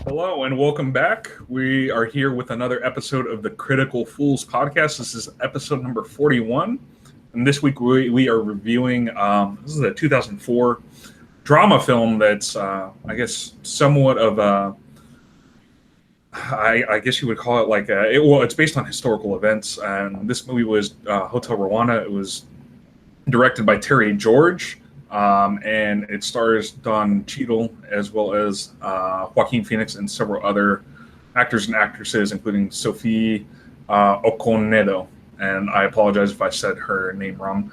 Hello and welcome back. We are here with another episode of the Critical Fools podcast. This is episode number 41. And this week we are reviewing, this is a 2004 drama film that's, I guess, somewhat of a, I guess you would call it like, it's based on historical events. And this movie was Hotel Rwanda. It was directed by Terry George. And it stars Don Cheadle as well as Joaquin Phoenix and several other actors and actresses, including Sophie Okonedo. And I apologize if I said her name wrong.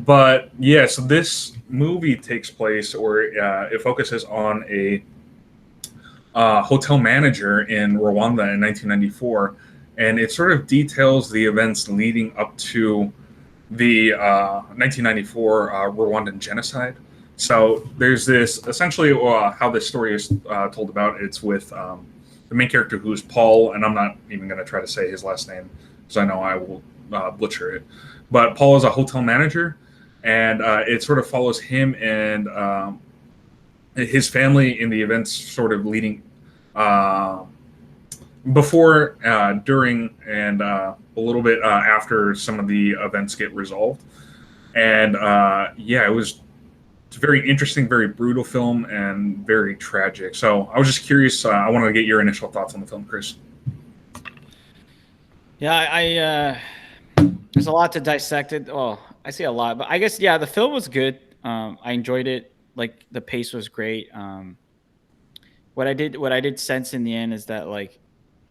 But yeah, so this movie takes place, or it focuses on a hotel manager in Rwanda in 1994. And it sort of details the events leading up to the 1994 Rwandan genocide. So there's this essentially how this story is told about. It's with the main character, who's Paul, and I'm not even going to try to say his last name because I know I will butcher it. But Paul is a hotel manager, and it sort of follows him and his family in the events sort of leading before, during, and a little bit after some of the events get resolved. And yeah, it's a very interesting, very brutal film, and very tragic. So I was just curious. I wanted to get your initial thoughts on the film, Chris. Yeah, there's a lot to dissect it. Well, I see a lot, but I guess the film was good. I enjoyed it. Like the pace was great. What I did sense in the end is that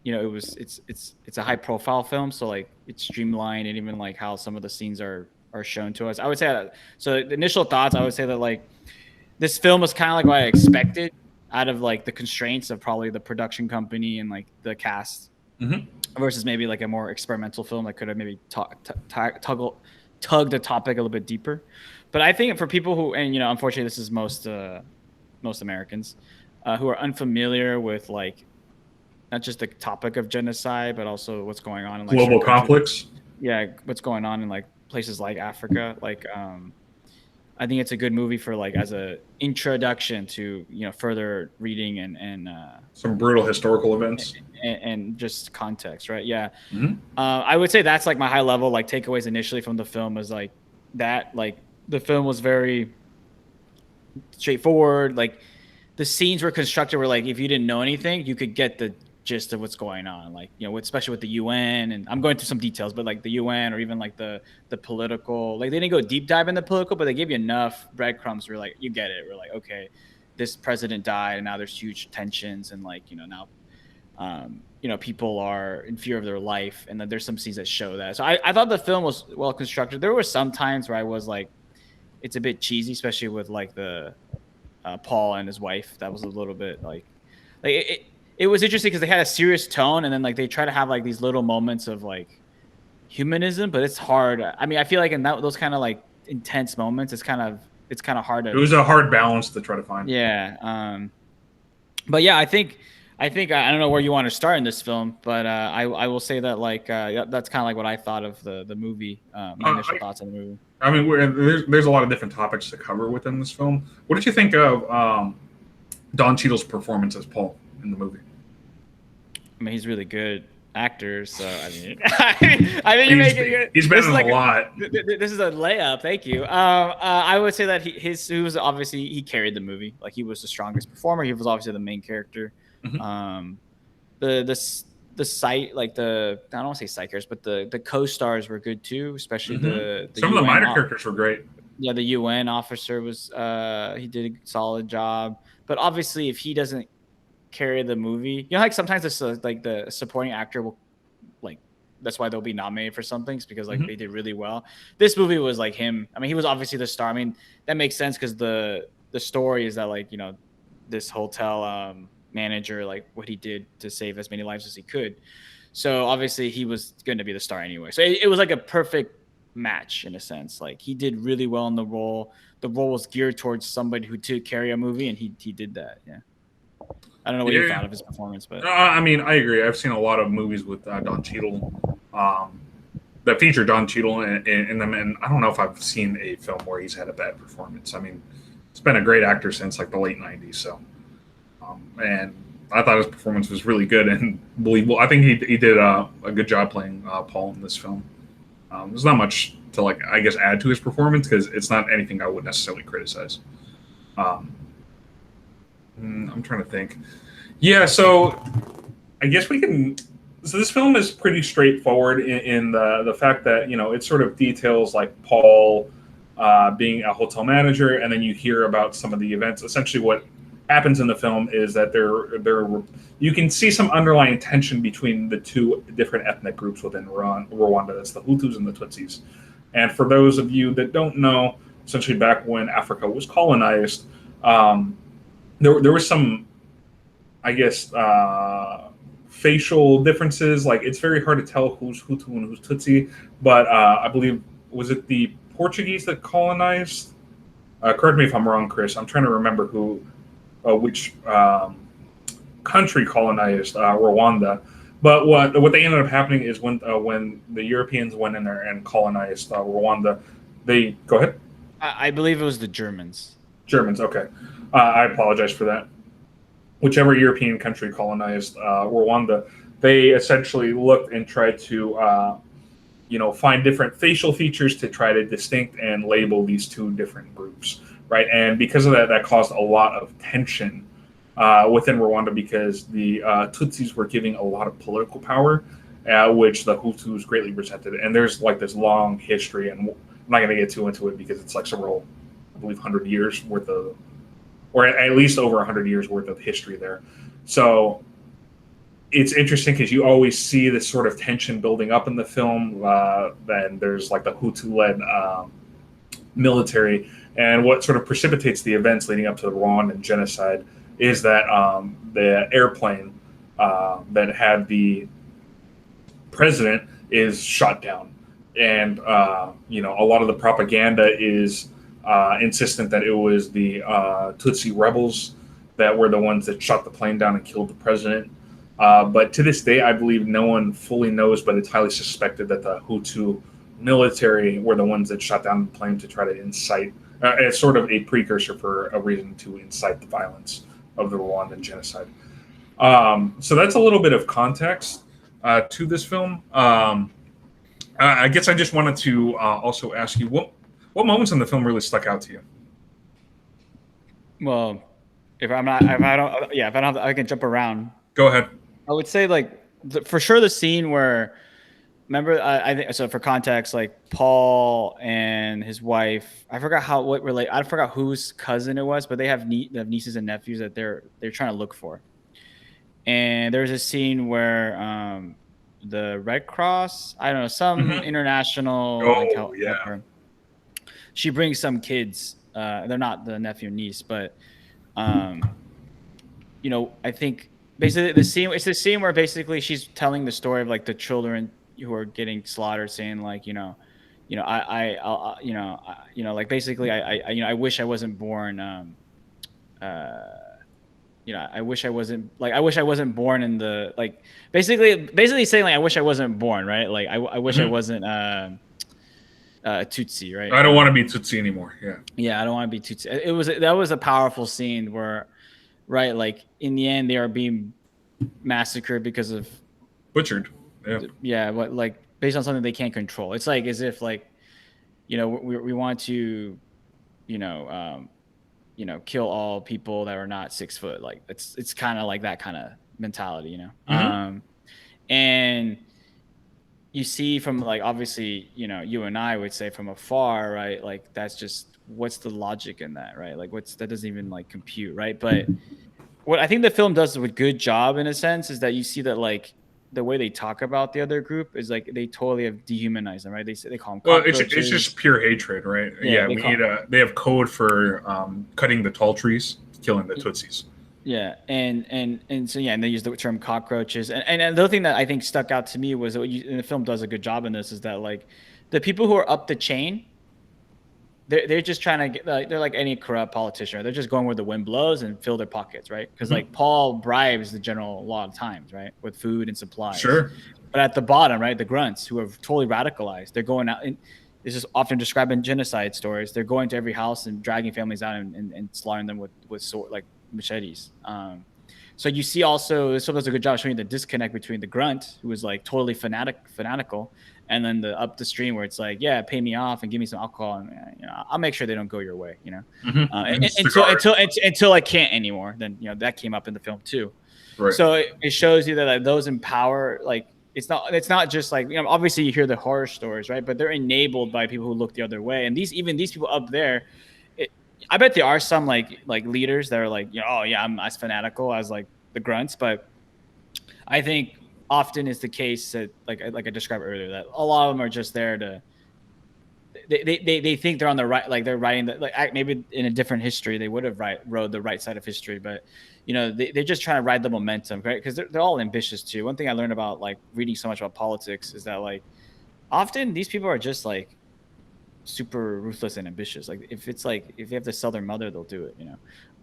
it's a high profile film, so like it's streamlined, and even like how some of the scenes are shown to us. I would say that. So the initial thoughts, I would say that like this film was kind of like what I expected out of like the constraints of probably the production company and like the cast. Mm-hmm. Versus maybe like a more experimental film that could have maybe tugged the topic a little bit deeper. But I think for people who, and unfortunately this is most Americans who are unfamiliar with like not just the topic of genocide, but also what's going on in like global conflicts. Yeah, what's going on in like places like Africa. Like I think it's a good movie for like as a introduction to further reading and some brutal historical events and just context, right? Yeah. Mm-hmm. I would say that's like my high level like takeaways initially from the film was like that, like the film was very straightforward. Like the scenes were constructed where like if you didn't know anything, you could get the gist of what's going on, like especially with the UN, and I'm going through some details, but like the UN or even like the political, like they didn't go deep dive in the political, but they gave you enough breadcrumbs where like you get it. We're like, okay, this president died and now there's huge tensions, and like now people are in fear of their life, and then there's some scenes that show that. So I thought the film was well constructed. There were some times where I was like, it's a bit cheesy, especially with like the Paul and his wife. That was a little bit like it was interesting because they had a serious tone, and then like they try to have like these little moments of like humanism, but it's hard. I mean, I feel like in those kind of like intense moments, it's kind of hard to. It was a hard balance to try to find. Yeah. But yeah, I think I don't know where you want to start in this film, but I will say that like that's kind of like what I thought of the movie. My initial thoughts on the movie. I mean, there's a lot of different topics to cover within this film. What did you think of Don Cheadle's performance as Paul in the movie? I mean, he's really good actor, so I mean, I mean, he's been in a lot. This is a layup. Thank you. I would say that he was obviously he carried the movie. Like he was the strongest performer. He was obviously the main character. Mm-hmm. The site, like I don't want to say psychers, but the co-stars were good too, especially mm-hmm. Some of the minor characters were great. Yeah, the UN officer was he did a solid job, but obviously if he doesn't carry the movie, like sometimes this like the supporting actor will like that's why they'll be nominated for some things because like mm-hmm. they did really well. This movie was like him. I mean, he was obviously the star. I mean, that makes sense because the story is that like this hotel manager, like what he did to save as many lives as he could. So obviously he was going to be the star anyway. So it was like a perfect match in a sense. Like he did really well in the role. The role was geared towards somebody who did carry a movie, and he did that. Yeah. I don't know what you thought of his performance, but I mean, I agree. I've seen a lot of movies with Don Cheadle that feature Don Cheadle in them, and I don't know if I've seen a film where he's had a bad performance. I mean, he's been a great actor since like the late '90s. So, and I thought his performance was really good and believable. I think he did a good job playing Paul in this film. There's not much to like, I guess, add to his performance because it's not anything I would necessarily criticize. Um, I'm trying to think. Yeah, so I guess we can. So this film is pretty straightforward in the fact that it sort of details like Paul being a hotel manager, and then you hear about some of the events. Essentially, what happens in the film is that there you can see some underlying tension between the two different ethnic groups within Rwanda. That's the Hutus and the Tutsis. And for those of you that don't know, essentially back when Africa was colonized, um, there was some, I guess, facial differences. Like it's very hard to tell who's Hutu and who's Tutsi. But I believe was it the Portuguese that colonized? Correct me if I'm wrong, Chris. I'm trying to remember which country colonized Rwanda. But what they ended up happening is when the Europeans went in there and colonized Rwanda, they go ahead. I believe it was the Germans. Germans, okay. I apologize for that. Whichever European country colonized Rwanda, they essentially looked and tried to, find different facial features to try to distinct and label these two different groups, right? And because of that, that caused a lot of tension within Rwanda because the Tutsis were giving a lot of political power, which the Hutus greatly resented. And there's like this long history, and I'm not going to get too into it because it's like several, I believe, 100 years worth of, or at least over 100 years worth of history there. So it's interesting because you always see this sort of tension building up in the film. Then there's like the Hutu-led military, and what sort of precipitates the events leading up to the Rwandan genocide is that the airplane that had the president is shot down, and a lot of the propaganda is insistent that it was the Tutsi rebels that were the ones that shot the plane down and killed the president. But to this day, I believe no one fully knows, but it's highly suspected that the Hutu military were the ones that shot down the plane to try to incite, as sort of a precursor for a reason to incite the violence of the Rwandan genocide. So that's a little bit of context to this film. I guess I just wanted to also ask you what moments in the film really stuck out to you? Well, if I don't, I can jump around. Go ahead. I would say like for sure the scene where, remember, I think so. For context, like Paul and his wife, I forgot I forgot whose cousin it was, but they have nieces and nephews that they're trying to look for. And there's a scene where the Red Cross, I don't know, some international yeah. She brings some kids. They're not the nephew and niece, but I think basically it's the scene where basically she's telling the story of like the children who are getting slaughtered, saying like, like basically I wish I wasn't born. I wish I wasn't born in the, like, basically saying like I wish I wasn't born, right? Like I wish I wasn't Tutsi, right? I don't want to be Tutsi anymore. Yeah, I don't want to be Tutsi. That was a powerful scene where, right, like in the end they are being massacred because of butchered. Yeah, but like based on something they can't control. It's like as if like, we want to, kill all people that are not 6 foot. Like it's kind of like that kind of mentality, and you see from like, obviously, you and I would say from afar, right? Like that's just, what's the logic in that, right? Like that doesn't even like compute, right? But what I think the film does a good job in a sense is that you see that like the way they talk about the other group is like they totally have dehumanized them, right? They call them cockroaches. Well, it's just pure hatred, right? Yeah, they have code for cutting the tall trees, killing the Tutsis. Yeah, and so and they use the term cockroaches. And the other thing that I think stuck out to me was that and the film does a good job in this is that like the people who are up the chain, they're just trying to get, like, they're like any corrupt politician. They're just going where the wind blows and fill their pockets, right? Because like Paul bribes the general a lot of times, right, with food and supplies. Sure. But at the bottom, right, the grunts who are totally radicalized, they're going out, and this is often described in genocide stories. They're going to every house and dragging families out and slaughtering them with sword, like machetes. So you see also this film does a good job showing the disconnect between the grunt, who was like totally fanatical, and then the up the stream where it's like, yeah, pay me off and give me some alcohol, and I'll make sure they don't go your way, And until cigars. until I can't anymore. Then that came up in the film too. Right. So it shows you that like, those in power, like it's not just like obviously you hear the horror stories, right? But they're enabled by people who look the other way, and these people up there. I bet there are some like leaders that are like, oh yeah, I'm as fanatical as like the grunts, but I think often is the case that like I described earlier, that a lot of them are just there to they think they're on the right, like they're writing that, like maybe in a different history they would have rode the right side of history, but they're just trying to ride the momentum, right? Because they're all ambitious too. One thing I learned about like reading so much about politics is that like often these people are just like super ruthless and ambitious. Like if they have to sell their mother, they'll do it,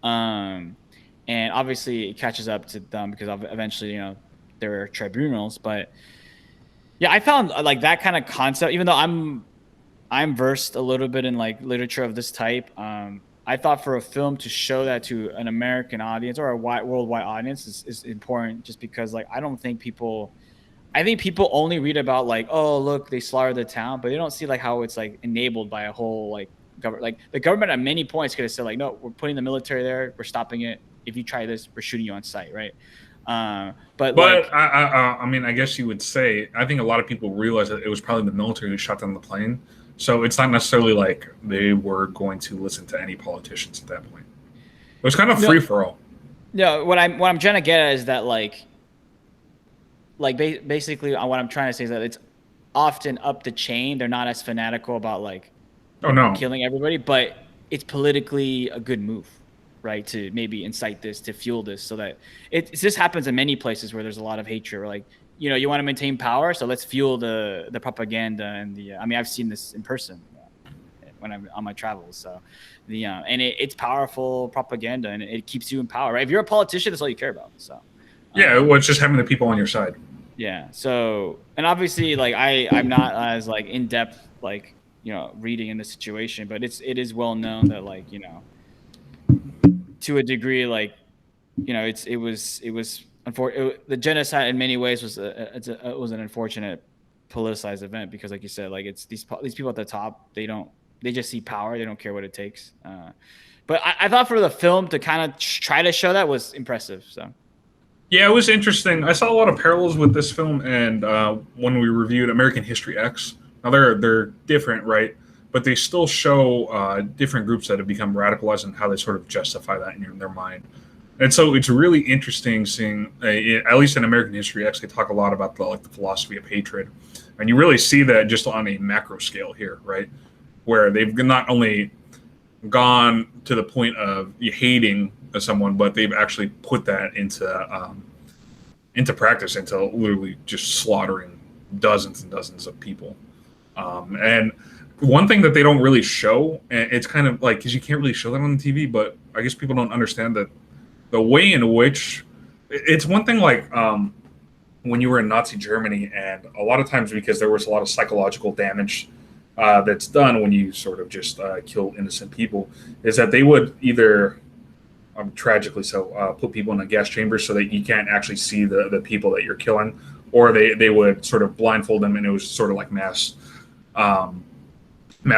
and obviously it catches up to them because eventually there are tribunals. But yeah, I found like that kind of concept, even though I'm versed a little bit in like literature of this type, I thought for a film to show that to an American audience or a worldwide audience is important, just because like I think people only read about like, oh, look, they slaughtered the town, but they don't see like how it's like enabled by a whole like government. Like the government at many points could have said like, no, we're putting the military there, we're stopping it. If you try this, we're shooting you on sight, right? But like, I mean, I guess you would say I think a lot of people realize that it was probably the military who shot down the plane, so it's not necessarily like they were going to listen to any politicians at that point. It was kind of free for all. No, what I'm trying to get at is that basically what I'm trying to say is that it's often up the chain. They're not as fanatical about like killing everybody, but it's politically a good move, right? To maybe incite this, to fuel this, so that this happens in many places where there's a lot of hatred, or like you want to maintain power, so let's fuel the propaganda and the. I mean, I've seen this in person when I'm on my travels, so and it's powerful propaganda, and it keeps you in power, right? If you're a politician, that's all you care about, so. Yeah, well, it's just having the people on your side. Yeah. So, and obviously, like I'm not as like in depth, like reading in the situation, but it is well known that like to a degree, like it was the genocide in many ways was it was an unfortunate politicized event, because like you said, like it's these people at the top, they just see power, they don't care what it takes. But I thought for the film to kind of try to show that was impressive. So. Yeah, it was interesting. I saw a lot of parallels with this film and when we reviewed American History X. Now they're different, right? But they still show different groups that have become radicalized and how they sort of justify that in their mind. And so it's really interesting seeing, at least in American History X, they talk a lot about the philosophy of hatred, and you really see that just on a macro scale here, right? Where they've not only gone to the point of hating someone, but they've actually put that into practice, into literally just slaughtering dozens and dozens of people. And one thing that they don't really show, and it's kind of like, because you can't really show that on the TV, but I guess people don't understand that the way in which it's one thing like when you were in Nazi Germany, and a lot of times because there was a lot of psychological damage that's done when you sort of just kill innocent people, is that they would either tragically so put people in a gas chamber so that you can't actually see the people that you're killing, or they would sort of blindfold them, and it was sort of like mass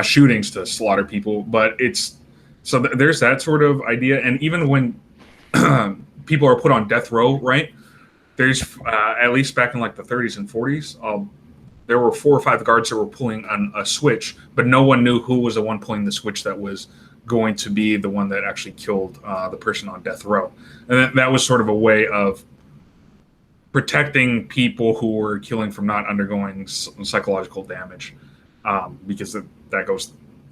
shootings to slaughter people. But it's so there's that sort of idea. And even when people are put on death row, right, there's at least back in like the 30s and 40s, there were 4 or 5 guards that were pulling on a switch, but no one knew who was the one pulling the switch that was going to be the one that actually killed the person on death row. And that was sort of a way of protecting people who were killing from not undergoing psychological damage, because it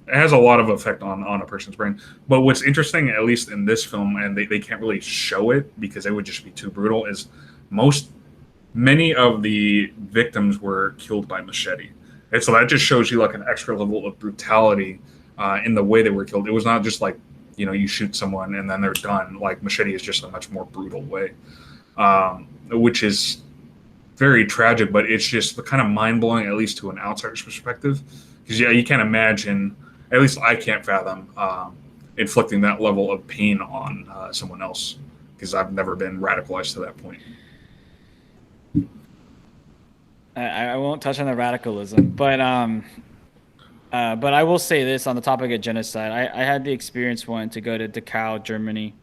has a lot of effect on a person's brain. But what's interesting, at least in this film, and they can't really show it because it would just be too brutal, is many of the victims were killed by machete. And so that just shows you like an extra level of brutality in the way they were killed. It was not just like, you shoot someone and then they're done. Like machete is just a much more brutal way, which is very tragic, but it's just kind of mind-blowing, at least to an outsider's perspective. Because you can't imagine, at least I can't fathom inflicting that level of pain on someone else. because I've never been radicalized to that point. I won't touch on the radicalism, but I will say this on the topic of genocide. I had the experience one to go to Dachau, Germany,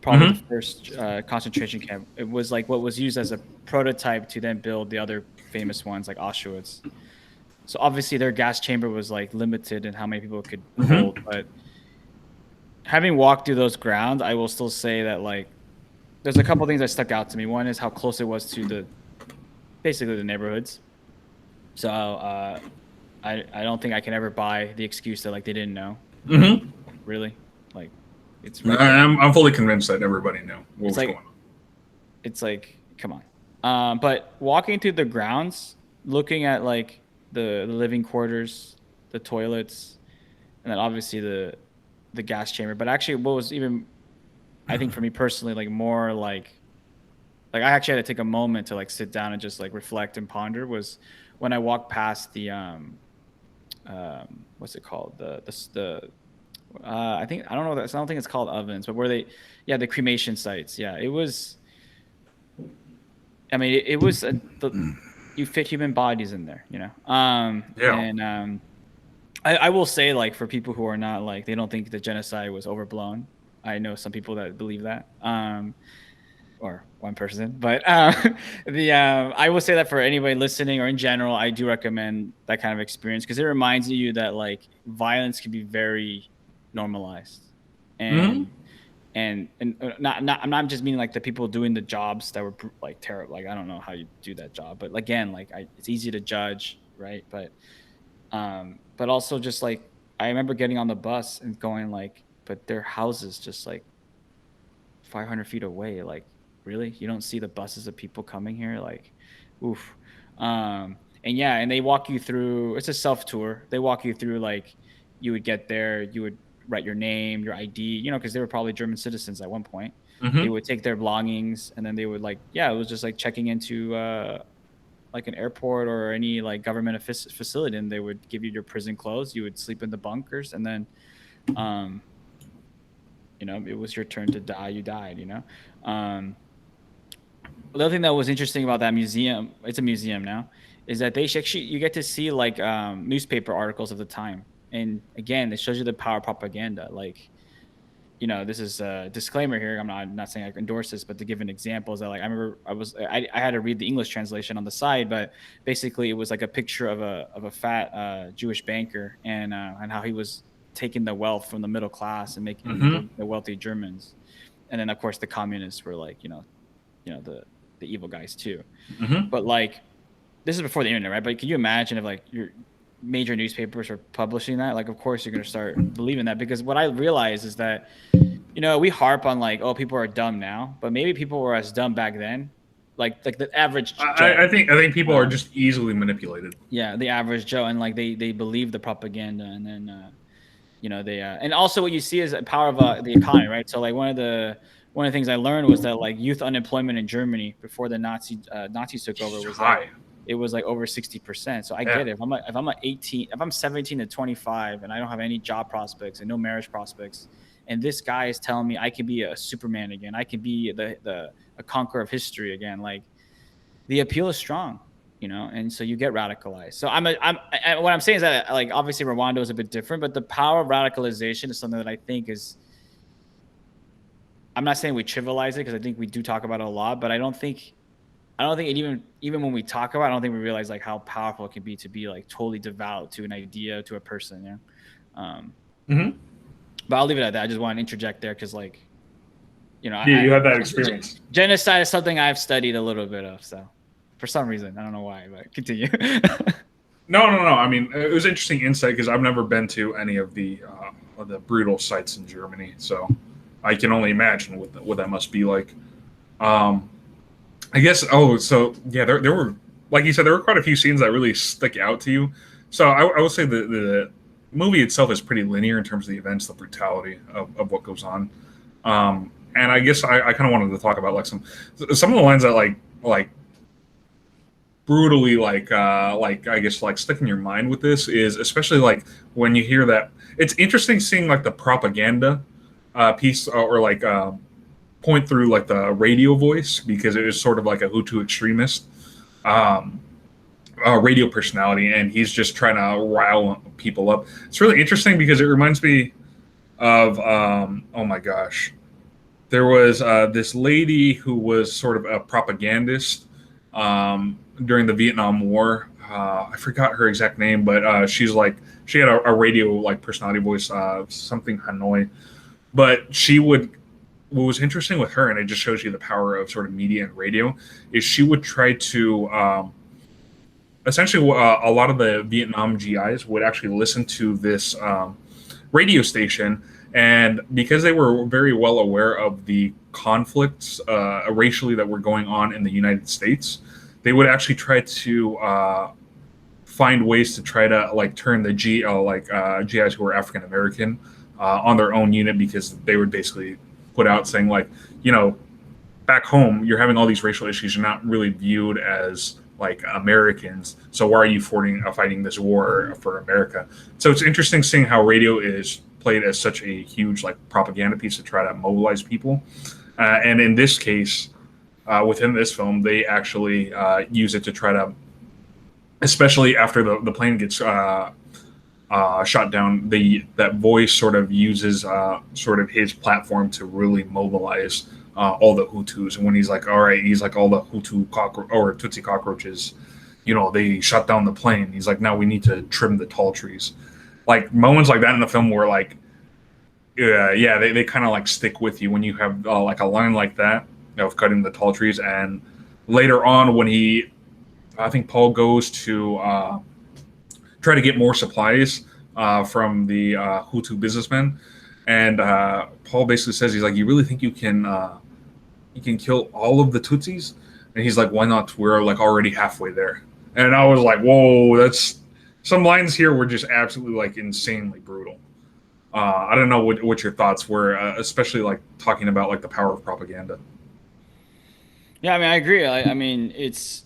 probably the Mm-hmm. first concentration camp. It was like what was used as a prototype to then build the other famous ones like Auschwitz. So obviously their gas chamber was like limited in how many people it could hold. Mm-hmm. But having walked through those grounds, I will still say that like there's a couple things that stuck out to me. One is how close it was to the basically the neighborhoods. So I don't think I can ever buy the excuse that like they didn't know. Mm-hmm. Really, like it's right there. I'm fully convinced that everybody knew what It's was like going on. it's like come on. But walking through the grounds, looking at like the living quarters, the toilets, and then obviously the gas chamber. But actually, what was even I think for me personally like more like I actually had to take a moment to like sit down and just like reflect and ponder was when I walked past the what's it called the I think I don't know that I don't think it's called ovens but where they yeah the cremation sites yeah it was I mean it was you fit human bodies in there you know Yeah. and I will say like for people who are not like they don't think the genocide was overblown. I know some people that believe that or one person. But the I will say that for anybody listening or in general, I do recommend that kind of experience because it reminds you that like violence can be very normalized, Mm-hmm. and not I'm not just meaning like the people doing the jobs that were like terrible. Like I don't know how you do that job, but again, like it's easy to judge, right? But also just like I remember getting on the bus and going like, but their houses just like 500 feet away. Like, really? You don't see the buses of people coming here? Like, oof. And yeah, and they walk you through, it's a self tour. They walk you through, like, you would get there, you would write your name, your ID, you know, because they were probably German citizens at one point. They Mm-hmm. would take their belongings and then they would, like, yeah, it was just like checking into, like an airport or any like government facility, and they would give you your prison clothes. You would sleep in the bunkers, and then, um, you know, it was your turn to die. You died. You know, um, the other thing that was interesting about that museum, it's a museum now, is that they actually you get to see like newspaper articles of the time, and again, it shows you the power of propaganda. Like, you know, this is a disclaimer here. I'm not saying I endorse this, but to give an example is that like I remember I had to read the English translation on the side, but basically it was like a picture of a fat Jewish banker and how he was taking the wealth from the middle class and making Mm-hmm. the wealthy Germans, and then of course the communists were like the evil guys too. Mm-hmm. But like this is before the internet, right? But can you imagine if like your major newspapers are publishing that? Like, of course you're gonna start believing that because what I realize is that we harp on like, oh, people are dumb now, but maybe people were as dumb back then, like the average Joe. I think people are Um, just easily manipulated. yeah, the average Joe, and like they believe the propaganda, and then they and also what you see is the power of the economy, right? So like one of the things I learned was that like youth unemployment in Germany before the Nazis took over It's was like high. it was like over 60%. So I Yeah. get it. If I'm 17 to 25 and I don't have any job prospects and no marriage prospects, and this guy is telling me I can be a Superman again, I can be the a conqueror of history again, like the appeal is strong, and so you get radicalized. So what I'm saying is that like obviously Rwanda is a bit different, but the power of radicalization is something that I think is. I'm not saying we trivialize it because I think we do talk about it a lot, but I don't think it even when we talk about it, I don't think we realize like how powerful it can be to be like totally devout to an idea, to a person, Um, Mm-hmm. but I'll leave it at that. I just want to interject there because like, You have that experience. genocide is something I've studied a little bit of. So for some reason, I don't know why, but continue. No, no, no. I mean, it was interesting insight because I've never been to any of the brutal sites in Germany, so I can only imagine what that must be like. Um, I guess. Oh, so yeah, there were, like you said, there were quite a few scenes that really stick out to you. So I will say the movie itself is pretty linear in terms of the events, the brutality of what goes on. And I guess I kind of wanted to talk about like some of the lines that like brutally like I guess like stick in your mind with this is especially like when you hear that it's interesting seeing like the propaganda piece or like point through like the radio voice because it was sort of like a Hutu extremist um, radio personality, and he's just trying to rile people up. It's really interesting because it reminds me of oh my gosh, there was this lady who was sort of a propagandist during the Vietnam War. I forgot her exact name, but she's like she had a radio like personality voice, something Hanoi. But she would. What was interesting with her, and it just shows you the power of sort of media and radio, is she would try to essentially a lot of the Vietnam GIs would actually listen to this radio station, and because they were very well aware of the conflicts racially that were going on in the United States, they would actually try to find ways to try to like turn the GIs who were African American on their own unit, because they would basically put out saying like, you know, back home you're having all these racial issues, you're not really viewed as like Americans, so why are you fighting this war for America? So it's interesting seeing how radio is played as such a huge like propaganda piece to try to mobilize people, and in this case, within this film, they actually use it to try to, especially after the plane gets shot down, that voice sort of uses sort of his platform to really mobilize all the Hutus. And when he's like, all right, he's like, all the Hutu or Tutsi cockroaches, you know, they shut down the plane. He's like, now we need to trim the tall trees. Like moments like that in the film where like, yeah, they kind of like stick with you when you have like a line like that of cutting the tall trees. And later on when I think Paul goes to try to get more supplies from the Hutu businessmen, and Paul basically says, he's like, you really think you can kill all of the Tutsis? And he's like, why not? We're like already halfway there. And I was like, whoa, that's some lines here were just absolutely like insanely brutal. I don't know what your thoughts were, especially like talking about like the power of propaganda. Yeah, I mean, I agree. I mean, it's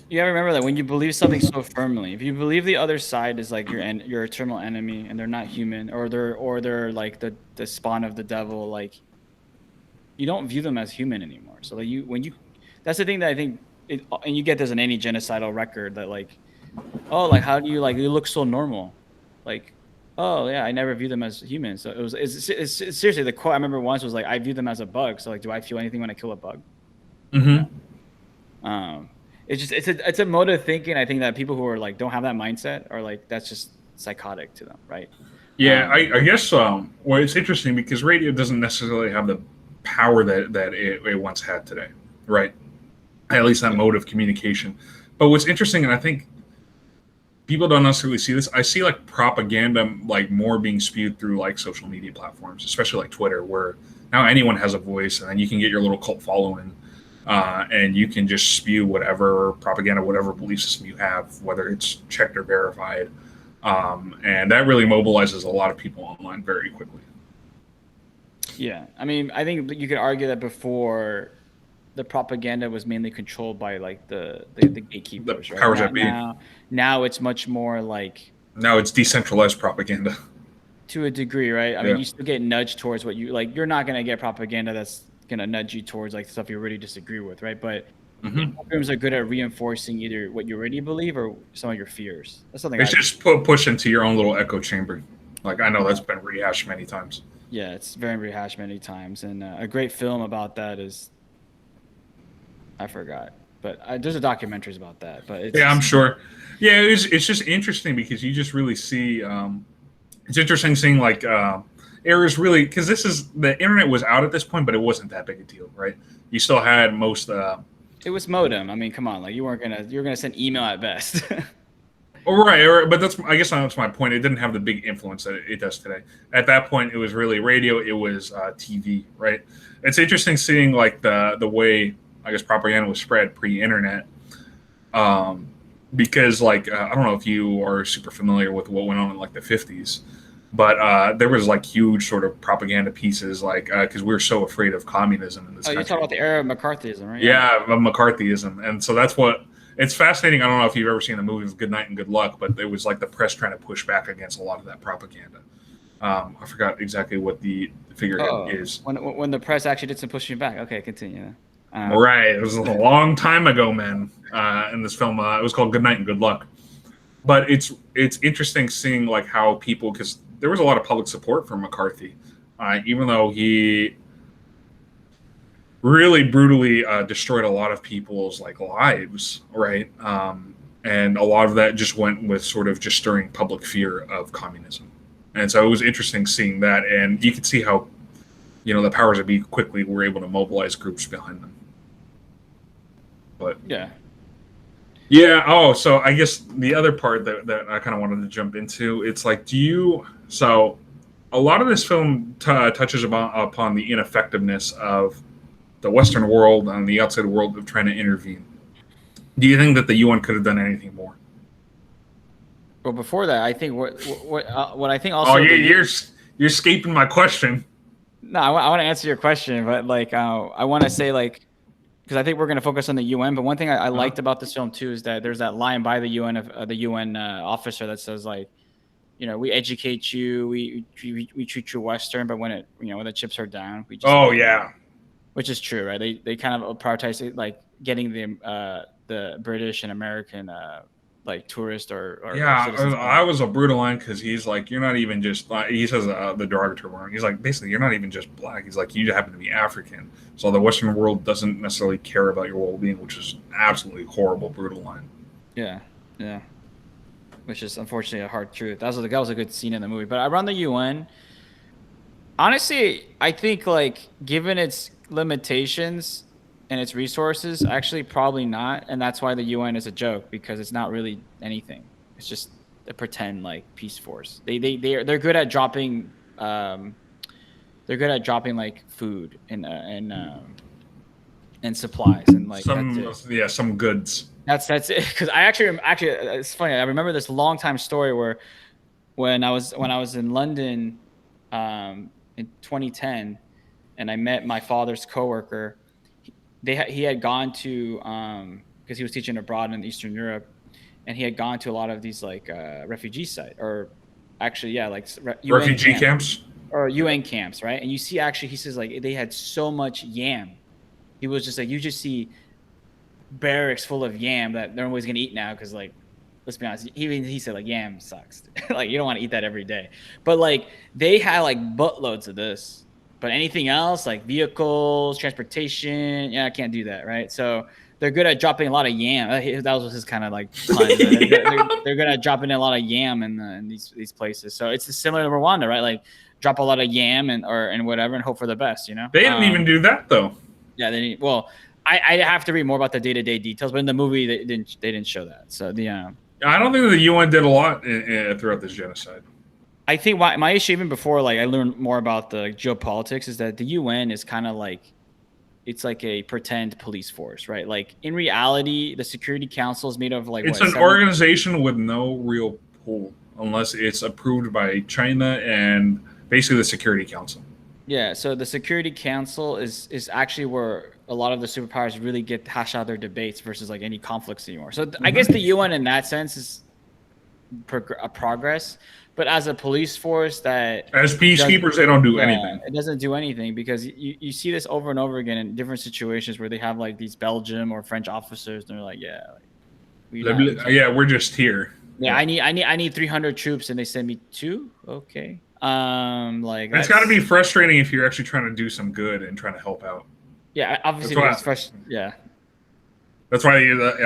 you gotta remember that when you believe something so firmly, if you believe the other side is like your eternal enemy and they're not human, or they're like the spawn of the devil, like you don't view them as human anymore. So like that's the thing that I think, and you get this in any genocidal record that like, oh, like how do you like you look so normal, like, oh yeah, I never view them as humans. So it's seriously, the quote I remember once was like, I view them as a bug. So like, do I feel anything when I kill a bug? Mm-hmm. No. It's just it's a mode of thinking. I think that people who are like don't have that mindset are like, that's just psychotic to them, right? Yeah, I guess well, it's interesting because radio doesn't necessarily have the power that it once had today, right? At least that mode of communication. But what's interesting, and I think people don't necessarily see this, I see like propaganda like more being spewed through like social media platforms, especially like Twitter, where now anyone has a voice, and then you can get your little cult following. And you can just spew whatever propaganda, whatever belief system you have, whether it's checked or verified. And that really mobilizes a lot of people online very quickly. Yeah. I mean, I think you could argue that before the propaganda was mainly controlled by like the gatekeepers, the powers right? that be. Now it's much more like, now it's decentralized propaganda. To a degree, right? I mean, you still get nudged towards what you like. You're not going to get propaganda that's going to nudge you towards like stuff you already disagree with, right? But programs are good at reinforcing either what you already believe or some of your fears. That's something it's just push into your own little echo chamber. Like, I know that's been rehashed many times. Yeah, it's very rehashed many times. And a great film about that is, I forgot, but there's a documentaries about that. But it's, yeah, I'm sure. Yeah, it's just interesting because you just really see. It's interesting seeing like errors really, because the internet was out at this point, but it wasn't that big a deal, right? You still had most. It was modem. I mean, come on, like you were gonna send email at best. Right, but I guess that's my point. It didn't have the big influence that it does today. At that point, it was really radio. It was TV, right? It's interesting seeing like the way I guess propaganda was spread pre-internet, because like I don't know if you are super familiar with what went on in like the 50s. But there was like huge sort of propaganda pieces, like because we were so afraid of communism in this country. You're talking about the era of McCarthyism, right? Yeah, of McCarthyism, and so that's what it's fascinating. I don't know if you've ever seen the movie Good Night and Good Luck, but it was like the press trying to push back against a lot of that propaganda. I forgot exactly what the figurehead Oh, is. when the press actually did some pushing back. Okay, continue. Right, it was a long time ago, man. In this film, it was called Good Night and Good Luck. But it's interesting seeing like how people, because there was a lot of public support for McCarthy, even though he really brutally destroyed a lot of people's like lives, right? And a lot of that just went with sort of just stirring public fear of communism. And so it was interesting seeing that, and you could see how the powers that be quickly were able to mobilize groups behind them. But Yeah. yeah, oh, so I guess the other part that I kind of wanted to jump into, it's like, so a lot of this film touches upon the ineffectiveness of the Western world and the outside world of trying to intervene. Do you think that the UN could have done anything more? Well, before that, I think what I think Oh, also you're escaping my question. no, I want to answer your question, but like I want to say like because I think we're going to focus on the UN. But one thing I Huh? liked about this film too is that there's that line by the UN of the UN officer that says like, we educate you, we treat you Western, but when when the chips are down, we just Oh abandon you, yeah, which is true, right? They kind of prioritize it, like getting the British and American like tourists or yeah. citizens I in. was a brutal line because he's like, you're not even just. He says the derogatory word. He's like, basically, you're not even just black. He's like, you happen to be African. So the Western world doesn't necessarily care about your well-being, which is absolutely horrible, brutal line. Yeah, yeah. Which is unfortunately a hard truth. That was a good scene in the movie. But around the UN, honestly, I think like given its limitations and its resources, actually probably not, and that's why the UN is a joke because it's not really anything. It's just a pretend like peace force. They're good at dropping like food and supplies and like that's it. Some goods. That's it. Because I actually it's funny. I remember this long time story where when I was in London in 2010, and I met my father's coworker. He had gone to because he was teaching abroad in Eastern Europe, and he had gone to a lot of these like refugee site or actually yeah like UN Refugee camp camps. or UN camps, right? And you see actually he says like they had so much yam. He was just like you just see barracks full of yam that nobody's gonna eat now because like let's be honest, he said like yam sucks. Like you don't want to eat that every day. But like they had like buttloads of this. But anything else like vehicles, transportation, yeah, I can't do that, right? So they're good at dropping a lot of yam. That was his kind of like pun. They're good at dropping a lot of yam in these places. So it's similar to Rwanda, right? Like drop a lot of yam and whatever and hope for the best, you know? They didn't even do that though. Yeah, well, I have to read more about the day-to-day details, but in the movie they didn't show that. So I don't think the UN did a lot throughout this genocide. I think my issue even before like I learned more about the geopolitics is that the UN is kind of like it's like a pretend police force, right? Like in reality, the Security Council is made of like It's what an 70. organization with no real pull unless it's approved by China and basically the Security Council. Yeah, so the Security Council is actually where a lot of the superpowers really get to hash out their debates versus like any conflicts anymore. So I guess the UN in that sense is a progress, but as a police force that As peacekeepers, they don't do anything. it doesn't do anything because you see this over and over again in different situations where they have like these Belgium or French officers and they're like, yeah, like, Yeah, we're just here. yeah, I need 300 troops and they send me 2. Okay. Like It's got to be frustrating if you're actually trying to do some good and trying to help out. Yeah, obviously it's fresh. Yeah. That's why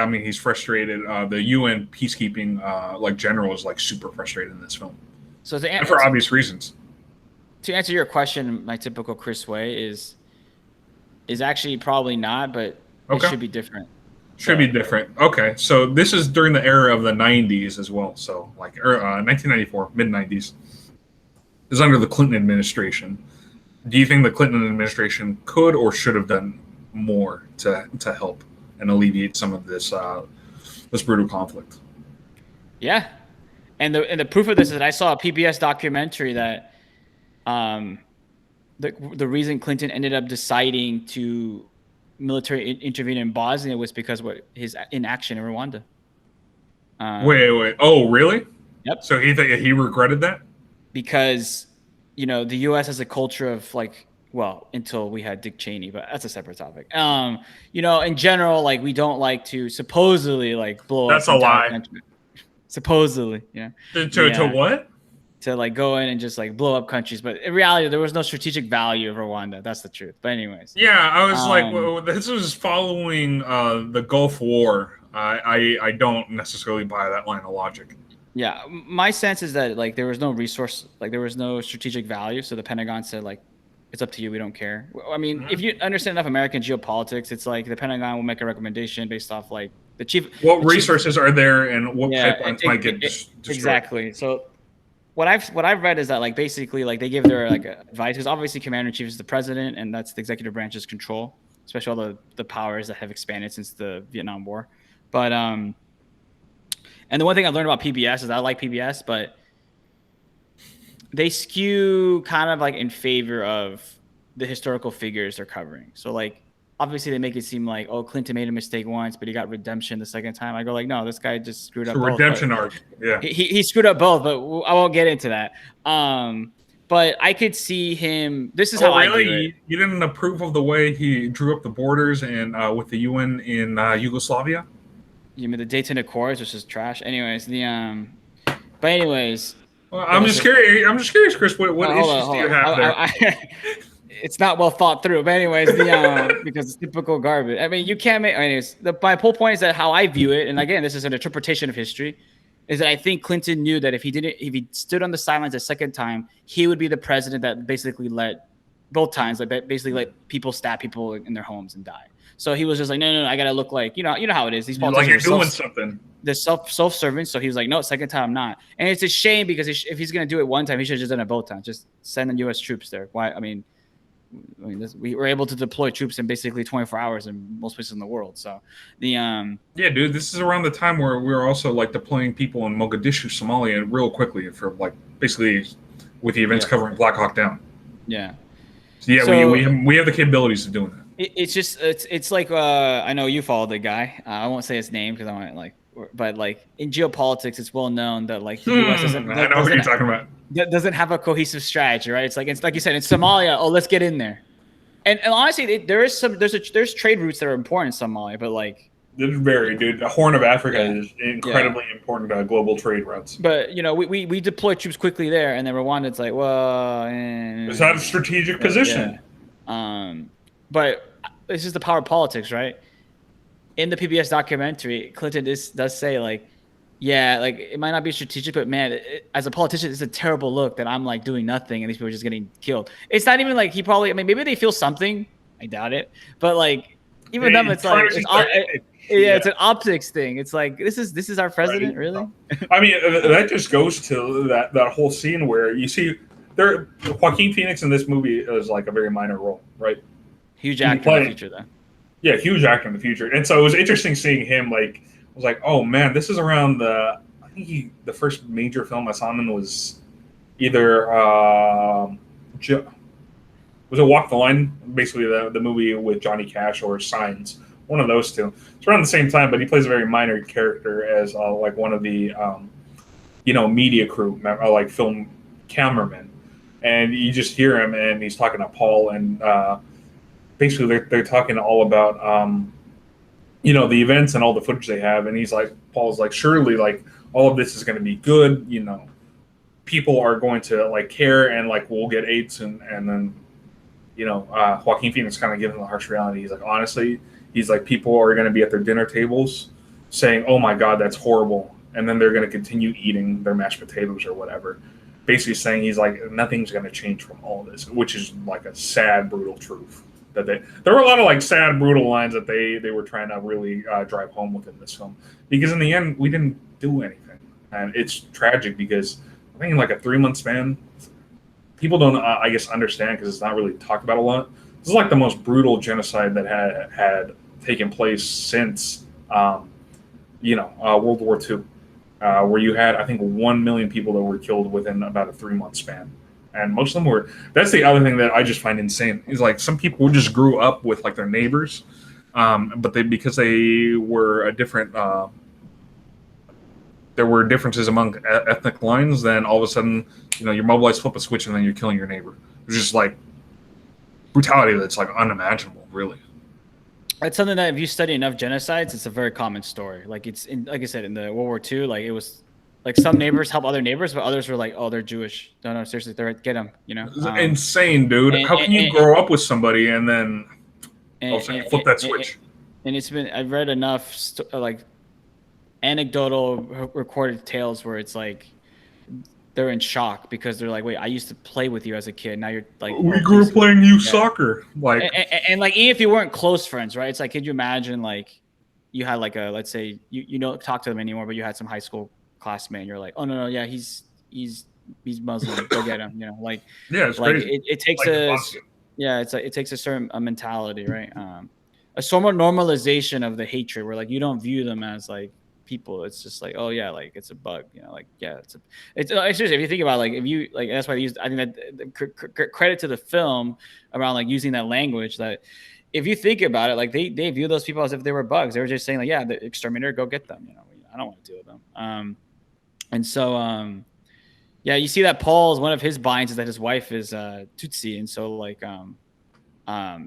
I mean he's frustrated. The UN peacekeeping like general is like super frustrated in this film. So and for obvious reasons. To answer your question, my typical Chris way is actually probably not, but it should be different. Should be different. Okay, so this is during the era of the 90s as well. So like 1994, mid 90s. Is under the Clinton administration. Do you think the Clinton administration could or should have done more to help and alleviate some of this this brutal conflict? Yeah, and the proof of this is that I saw a PBS documentary that the reason Clinton ended up deciding to military intervene in Bosnia was because of his inaction in Rwanda. Wait. Oh, really? Yep. So he regretted that? Because the U.S. has a culture of like, well, until we had Dick Cheney, but that's a separate topic. In general, like we don't like to supposedly like blow up That's a entire lie. country. Supposedly, To what? to like go in and just like blow up countries, but in reality, there was no strategic value of Rwanda. That's the truth. But anyways, Yeah, I was like, um, well, this was following the Gulf War. I don't necessarily buy that line of logic. yeah, my sense is that like there was no resource, like there was no strategic value. So the Pentagon said like, it's up to you. We don't care. I mean, if Mhm. you understand enough American geopolitics, it's like the Pentagon will make a recommendation based off like What the chief. resources are there, and what Yeah, pipelines might get destroyed? exactly. So what I've read is that like basically like they give their like advice because obviously commander in chief is the president and that's the executive branch's control, especially all the powers that have expanded since the Vietnam War. But and the one thing I've learned about PBS is I like PBS, but they skew kind of like in favor of the historical figures they're covering. So like obviously they make it seem like, oh, Clinton made a mistake once, but he got redemption the second time. I go like, no, this guy just screwed It's a up both. But redemption arc. Yeah. he screwed up both, but I won't get into that. But I could see him. This is Oh, how I really? view it. You didn't approve of the way he drew up the borders and with the UN in Yugoslavia? You mean the Dayton Accords, which is trash. Anyways, but anyways, Well, there I'm was just a curious. I'm just curious, Chris. What hold on, issues do hold you on. have there? It's not well thought through. But anyways, because it's typical garbage. I mean, you can't make. Anyways, my whole point is that how I view it, and again, this is an interpretation of history, is that I think Clinton knew that if he stood on the sidelines a second time, he would be the president that basically let both times, like basically let people stab people in their homes and die. So he was just like, no, I gotta look like you know how it is. These Like politicians you're are doing something. they're self-serving. So he was like, no, second time I'm not. And it's a shame because if he's gonna do it one time, he should have just done it both times. Just send the U.S. troops there. Why? I mean, we were able to deploy troops in basically 24 hours in most places in the world. So Yeah, dude. This is around the time where we were also like deploying people in Mogadishu, Somalia, real quickly for like basically with the events covering Black Hawk Down. yeah. So yeah, So we have the capabilities of doing that. it's just it's like I know you follow the guy. I won't say his name because I want like, but like in geopolitics, it's well known that like the U.S. I know what you're talking about. doesn't have a cohesive strategy, right? It's like you said in Somalia. Oh, let's get in there. And honestly, there's trade routes that are important in Somalia, but like This is very, dude. The Horn of Africa Yeah. is incredibly important global trade routes. but we deploy troops quickly there, and then Rwanda, it's like, well, It's not a strategic position. But this is the power of politics, right? In the PBS documentary, Clinton does say like, yeah, like it might not be strategic, but man, as a politician, it's a terrible look that I'm like doing nothing and these people are just getting killed. It's not even like I mean, maybe they feel something. I doubt it, but like even them, it's like it's an optics thing. It's like this is our president, really? I mean, that just goes to that whole scene where you see Joaquin Phoenix in this movie is like a very minor role, right? Huge actor in the future, though. Yeah, huge actor in the future, and so it was interesting seeing him. Like, I was like, oh man, this is around I think the first major film I saw him in was either was it Walk the Line, basically the movie with Johnny Cash, or Signs, one of those two. It's around the same time, but he plays a very minor character as like one of the media crew, like film cameramen, and you just hear him and he's talking to Paul and. Basically, they're talking all about, the events and all the footage they have, and Paul's like, surely, like, all of this is going to be good, people are going to, like, care, and, like, we'll get AIDS, and then, Joaquin Phoenix kind of gives him the harsh reality. He's like, honestly, people are going to be at their dinner tables saying, oh my God, that's horrible, and then they're going to continue eating their mashed potatoes or whatever. Basically saying he's like, nothing's going to change from all this, which is, like, a sad, brutal truth. There were a lot of like sad, brutal lines that they were trying to really drive home within this film, because in the end we didn't do anything, and it's tragic because I think in like a 3-month span, people don't I guess understand because it's not really talked about a lot. This is like the most brutal genocide that had taken place since World War II, where you had I think 1 million people that were killed within about a 3-month span. And most of them were. That's the other thing that I just find insane. Is like some people just grew up with like their neighbors, but because they were a different. There were differences among ethnic lines. Then all of a sudden, your mobile lights flip a switch and then you're killing your neighbor. It's just like brutality that's like unimaginable, really. It's something that if you study enough genocides, it's a very common story. Like like I said, in the World War II, like it was like some neighbors help other neighbors, but others were like, oh, they're Jewish. No, seriously, get them. It's insane, dude. And, How can you grow up with somebody and then flip that switch? And I've read enough like anecdotal recorded tales where it's like they're in shock because they're like, wait, I used to play with you as a kid. Now you're like, we grew up playing youth soccer. Like, and like, even if you weren't close friends, right? It's like, could you imagine like you had like let's say you don't talk to them anymore, but you had some high school classmate and you're like, oh no, yeah, he's Muslim. Go get him. Like, yeah, it's like crazy. It takes it takes a certain mentality, right? A sort of normalization of the hatred where like you don't view them as like people. It's just like, oh yeah, like it's a bug, like, yeah, it's seriously, if you think about like, if you like, that's why they used, I think that credit to the film around like using that language, that if you think about it, like they view those people as if they were bugs. They were just saying like, yeah, the exterminator, go get them. I don't want to deal with them. And so yeah, you see that Paul's, one of his binds is that his wife is Tutsi, and so like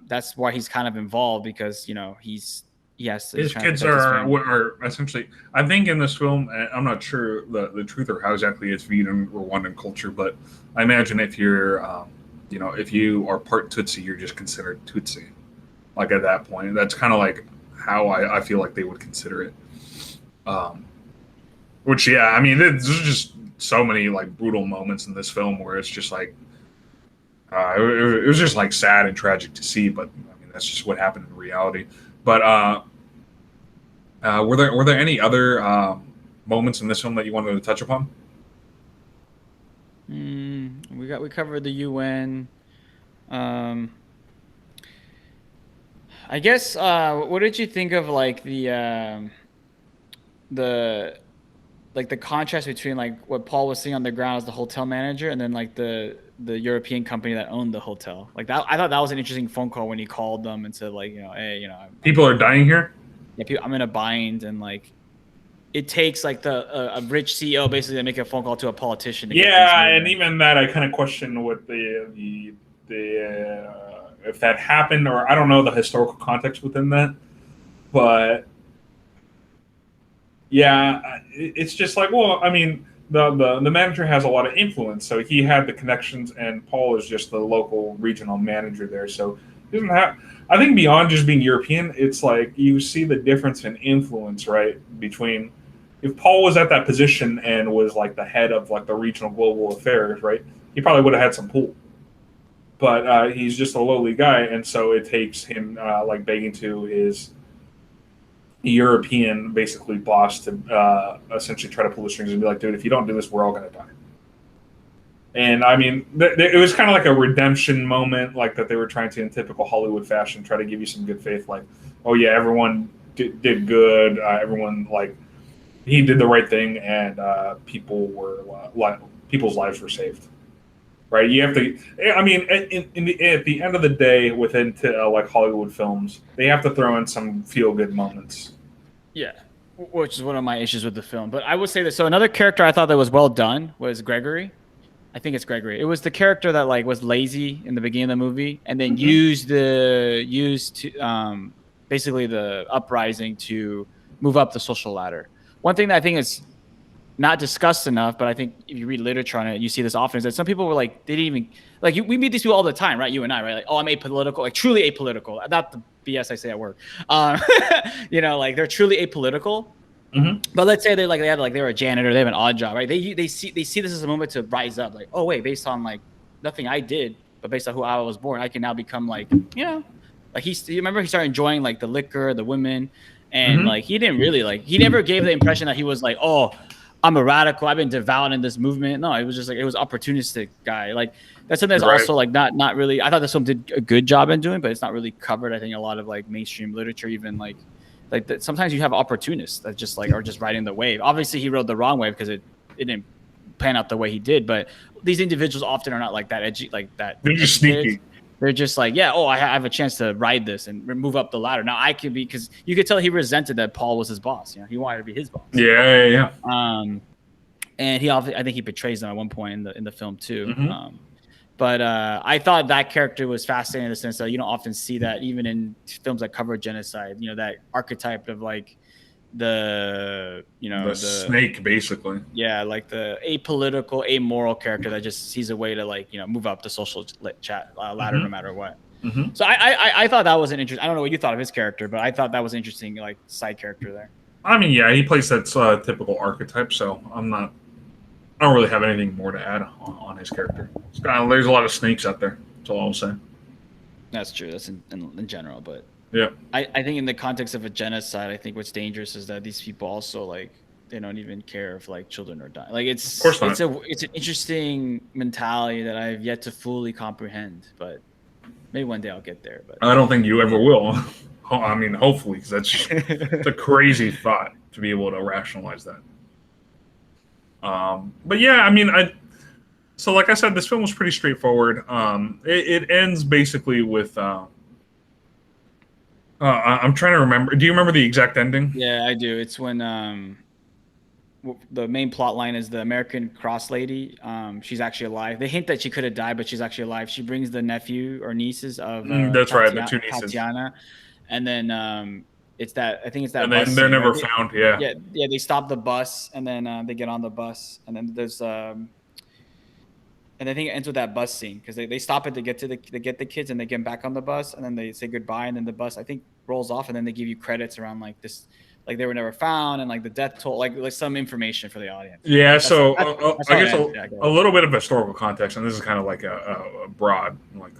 that's why he's kind of involved, because his kids are essentially, I think in this film, I'm not sure the truth or how exactly it's viewed in Rwandan culture, but I imagine if you're if you are part Tutsi, you're just considered Tutsi. Like at that point, that's kind of like how I feel like they would consider it. Which, yeah, I mean, there's just so many like brutal moments in this film where it's just like it was just like sad and tragic to see, but I mean that's just what happened in reality. But were there any other moments in this film that you wanted to touch upon? We covered the UN. I guess what did you think of like the contrast between like what Paul was seeing on the ground as the hotel manager and then like the European company that owned the hotel? Like that, I thought that was an interesting phone call when he called them and said like, hey, people are dying here. Yeah, I'm in a bind, and like it takes like a rich CEO basically to make a phone call to a politician. And even that I kind of question what the if that happened, or I don't know the historical context within that, but yeah, it's just like, well, I mean, the manager has a lot of influence, so he had the connections, and Paul is just the local regional manager there, so he doesn't have. I think beyond just being European, it's like you see the difference in influence, right? Between if Paul was at that position and was like the head of like the regional global affairs, right? He probably would have had some pull, but he's just a lowly guy, and so it takes him like begging to his European basically boss to essentially try to pull the strings and be like, dude, if you don't do this, we're all going to die. And I mean, it was kind of like a redemption moment, like that they were trying to, in typical Hollywood fashion, try to give you some good faith, like, oh yeah, everyone did good, everyone like he did the right thing, and people's lives were saved. Right? You have to. I mean, at the end of the day, within like Hollywood films, they have to throw in some feel-good moments. Yeah, which is one of my issues with the film. But I would say that. So another character I thought that was well done was Gregory. I think it's Gregory. It was the character that like was lazy in the beginning of the movie, and then used basically the uprising to move up the social ladder. One thing that I think is not discussed enough, but I think if you read literature on it, you see this often, is that some people were like, they didn't even like we meet these people all the time, right? You and I, right? Like, oh, I'm apolitical, like truly apolitical, not the BS I say at work. Like they're truly apolitical. But let's say they were a janitor, they have an odd job, right? They see this as a moment to rise up, like, oh wait, based on like nothing I did, but based on who I was born, I can now become like, like you remember he started enjoying like the liquor, the women, and like he didn't really he never gave the impression that he was like, oh, I'm a radical, I've been devout in this movement. No, it was just like, it was opportunistic guy. Like that's something that's also like not really, I thought this film did a good job in doing, but it's not really covered. I think a lot of like mainstream literature, even like sometimes you have opportunists that just like are just riding the wave. Obviously he rode the wrong wave because it didn't pan out the way he did, but these individuals often are not like that edgy, like that. They're just sneaky. They're just like, yeah, oh, I have a chance to ride this and move up the ladder. Now I can be, because you could tell he resented that Paul was his boss. He wanted to be his boss. Yeah. and I think he betrays them at one point in the film too. Hmm. But I thought that character was fascinating in the sense that you don't often see that even in films that cover genocide. That archetype of like The the snake, basically. yeah, like the apolitical, amoral character that just sees a way to like move up the social chat ladder no Hmm. matter what. Hmm. So I thought that was an interesting. I don't know what you thought of his character, but I thought that was interesting, like side character there. I mean, yeah, he plays that typical archetype, so I don't really have anything more to add on his character. There's a lot of snakes out there. That's all I'll say. That's true. That's in general, but Yeah. I think in the context of a genocide, I think what's dangerous is that these people also like they don't even care if like children are dying. Like Of course not. it's an interesting mentality that I've yet to fully comprehend, but maybe one day I'll get there. But I don't think you ever will. I mean, hopefully, because it's a crazy thought to be able to rationalize that. But yeah, I mean, so like I said, this film was pretty straightforward. It ends basically with. I'm trying to remember. Do you remember the exact ending? yeah, I do. It's when the main plot line is the American Cross lady. She's actually alive. They hint that she could have died, but she's actually alive. She brings the nephew or nieces of That's right, the two nieces. Tatiana, and then I think it's that And bus then they're scene, never right? found. Yeah. Yeah. They stop the bus, and then they get on the bus, and then there's and I think it ends with that bus scene because they stop it to get the kids, and they get back on the bus, and then they say goodbye, and then the bus I think rolls off, and then they give you credits around like this, like they were never found, and like the death toll, like some information for the audience. Yeah, so That's I how it guess ends. Yeah, a little bit of historical context, and this is kind of like a broad like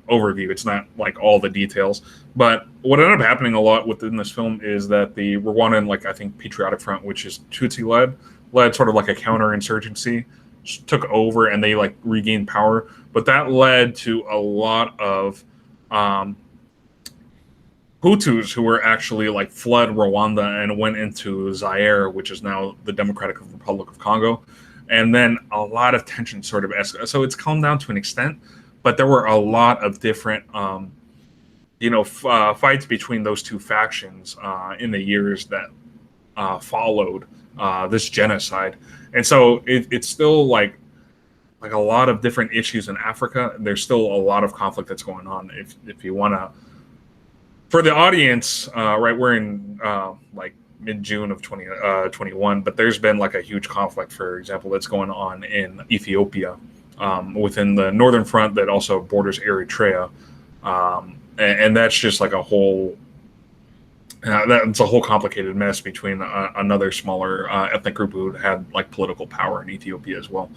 overview. It's not like all the details, but what ended up happening a lot within this film is that the Rwandan, like I think Patriotic Front, which is Tutsi led sort of like a counterinsurgency, took over, and they like regained power. But that led to a lot of Hutus who were actually like fled Rwanda and went into Zaire, which is now the Democratic Republic of Congo. And then a lot of tension sort of escalated. So it's calmed down to an extent, but there were a lot of different, fights between those two factions in the years that followed this genocide. And so it's still like a lot of different issues in Africa. There's still a lot of conflict that's going on. If you want to, for the audience, right, we're in like mid-June of 2021, but there's been like a huge conflict, for example, that's going on in Ethiopia within the northern front that also borders Eritrea, and that's just like a whole. That's a whole complicated mess between another smaller ethnic group who had like political power in Ethiopia as well.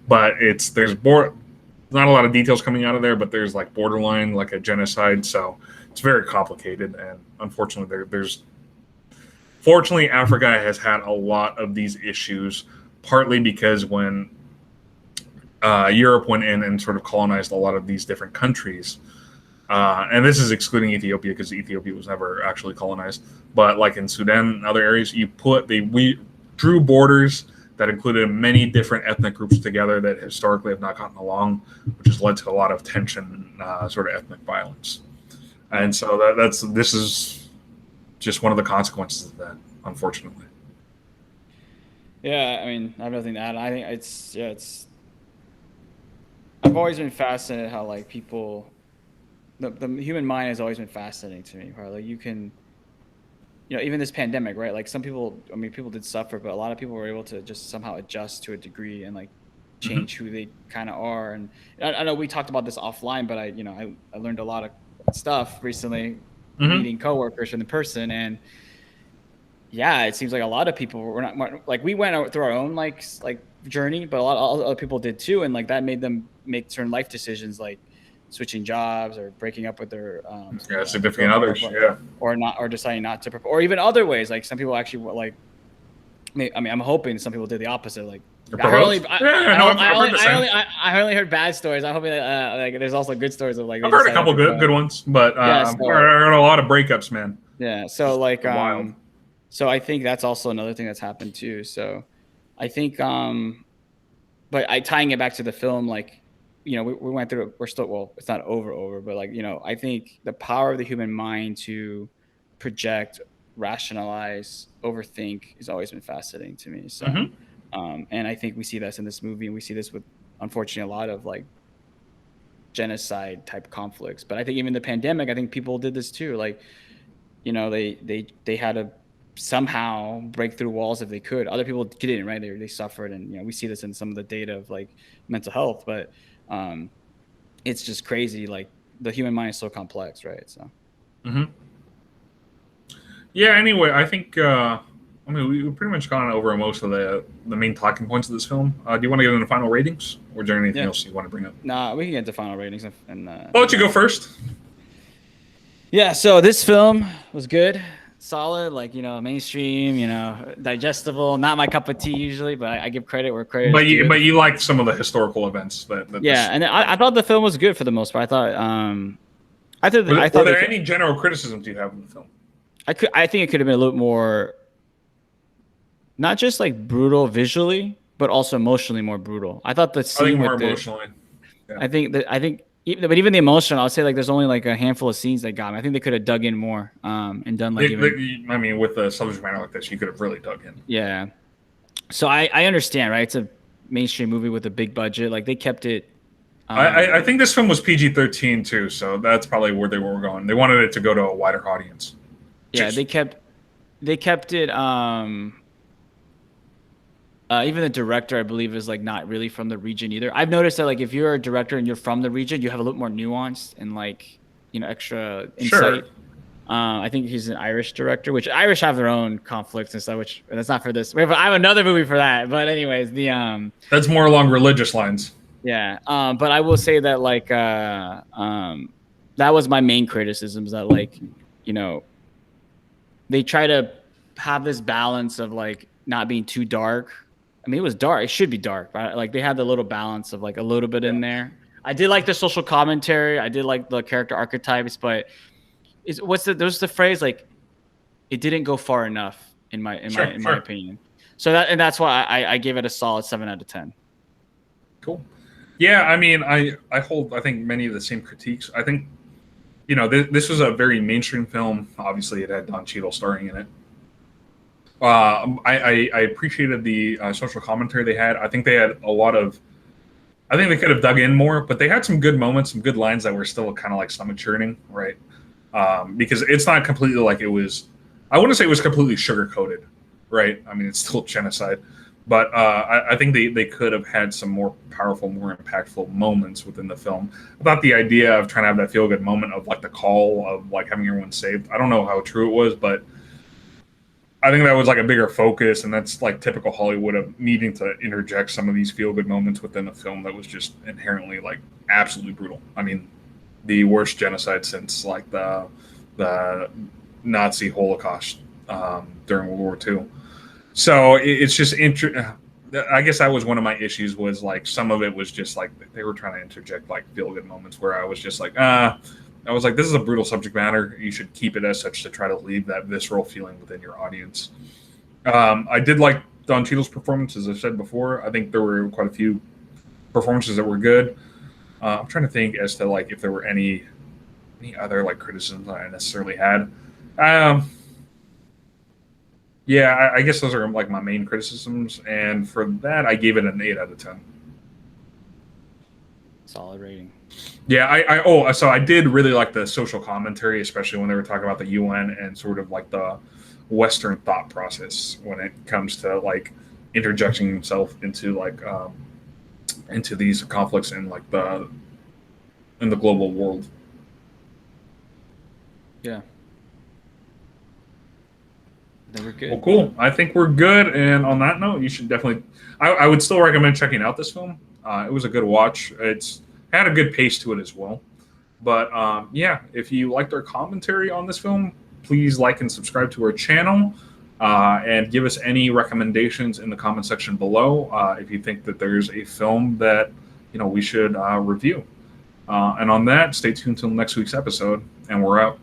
But there's not a lot of details coming out of there, but there's like borderline like a genocide, so it's very complicated. And unfortunately, fortunately, Africa has had a lot of these issues, partly because when Europe went in and sort of colonized a lot of these different countries. And this is excluding Ethiopia because Ethiopia was never actually colonized. But like in Sudan and other areas, we drew borders that included many different ethnic groups together that historically have not gotten along, which has led to a lot of tension, sort of ethnic violence. And so this is just one of the consequences of that, unfortunately. Yeah, I mean, I have nothing to add. I think it's. I've always been fascinated how like people. The human mind has always been fascinating to me. Right? Like you can, even this pandemic, right? Like some people, I mean, people did suffer, but a lot of people were able to just somehow adjust to a degree and like change who they kind of are. And I know we talked about this offline, but I learned a lot of stuff recently, meeting coworkers in person, and yeah, it seems like a lot of people were not like we went through our own like journey, but a lot of other people did too, and like that made them make certain life decisions like switching jobs or breaking up with their significant others, or deciding not to prepare, or even other ways. Like some people actually like. I mean, I'm hoping some people did the opposite. Like I only heard bad stories. I'm hoping that like there's also good stories of like I've heard a couple good ones, but I've heard a lot of breakups, man. Yeah, so like so I think that's also another thing that's happened too. So I think but tying it back to the film, like we went through it. We're still it's not over, but like I think the power of the human mind to project, rationalize, overthink has always been fascinating to me. So And I think we see this in this movie, and we see this with, unfortunately, a lot of like genocide type conflicts. But I think even the pandemic, I think people did this too. Like, they had to somehow break through walls if they could. Other people didn't, right? They suffered, and we see this in some of the data of like mental health. But it's just crazy. Like the human mind is so complex, right? So. Mm-hmm. Yeah. Anyway, I think we've pretty much gone over most of the main talking points of this film. Do you want to get into final ratings, or is there anything else you want to bring up? Nah, we can get into final ratings. And I'll let you go first. Yeah. So this film was good. Solid, like mainstream, digestible. Not my cup of tea usually, but I give credit where credit is due. But you liked some of the historical events and I thought the film was good for the most part. I thought. Were there any general criticisms you have of the film? I think it could have been a little more, not just like brutal visually, but also emotionally more brutal. I thought the scene more emotionally. Yeah. I think. But even the emotion, I'll say like there's only like a handful of scenes that got me. I think they could have dug in more and done like. With a subject matter like this, you could have really dug in. Yeah, so I understand, right? It's a mainstream movie with a big budget. Like they kept it. I think this film was PG-13 too, so that's probably where they were going. They wanted it to go to a wider audience. Yeah, they kept it. Even the director, I believe, is like not really from the region either. I've noticed that like if you're a director and you're from the region, you have a little more nuance and like extra insight. Sure. I think he's an Irish director, which Irish have their own conflicts and stuff. Which that's not for this. I have another movie for that. But anyways, that's more along religious lines. Yeah, but I will say that like that was my main criticism, is that like they try to have this balance of like not being too dark. I mean, it was dark. It should be dark, right? Like they had the little balance of like a little bit in there. I did like the social commentary. I did like the character archetypes, but there's the phrase like it didn't go far enough in my opinion. So that's why I gave it a solid 7 out of 10. Cool. Yeah, I mean, I think many of the same critiques. I think this was a very mainstream film. Obviously, it had Don Cheadle starring in it. I appreciated the social commentary they had. I think they had a lot of. I think they could have dug in more, but they had some good moments, some good lines that were still kind of like stomach churning, right? Because it's not completely like it was. I wouldn't say it was completely sugar coated, right? I mean, it's still genocide, but I think they could have had some more powerful, more impactful moments within the film. I thought the idea of trying to have that feel good moment of like the call of like having everyone saved. I don't know how true it was, but I think that was like a bigger focus, and that's like typical Hollywood of needing to interject some of these feel-good moments within a film that was just inherently like absolutely brutal. I mean, the worst genocide since like the Nazi Holocaust during World War II. So it's just I guess that was one of my issues, was like some of it was just like they were trying to interject like feel-good moments where I was just like, I was like, this is a brutal subject matter. You should keep it as such to try to leave that visceral feeling within your audience. I did like Don Cheadle's performance, as I said before. I think there were quite a few performances that were good. I'm trying to think as to like if there were any other like criticisms that I necessarily had. Yeah, I guess those are like my main criticisms, and for that, I gave it an 8 out of 10. Solid rating. Yeah, so I did really like the social commentary, especially when they were talking about the UN and sort of like the Western thought process when it comes to like interjecting himself into like into these conflicts in like in the global world. Yeah. Then we're good. Well, cool. I think we're good. And on that note, you should definitely. I would still recommend checking out this film. It was a good watch. It's had a good pace to it as well. But yeah, if you liked our commentary on this film, please like and subscribe to our channel, and give us any recommendations in the comment section below if you think that there's a film that we should review. And on that, stay tuned till next week's episode, and we're out.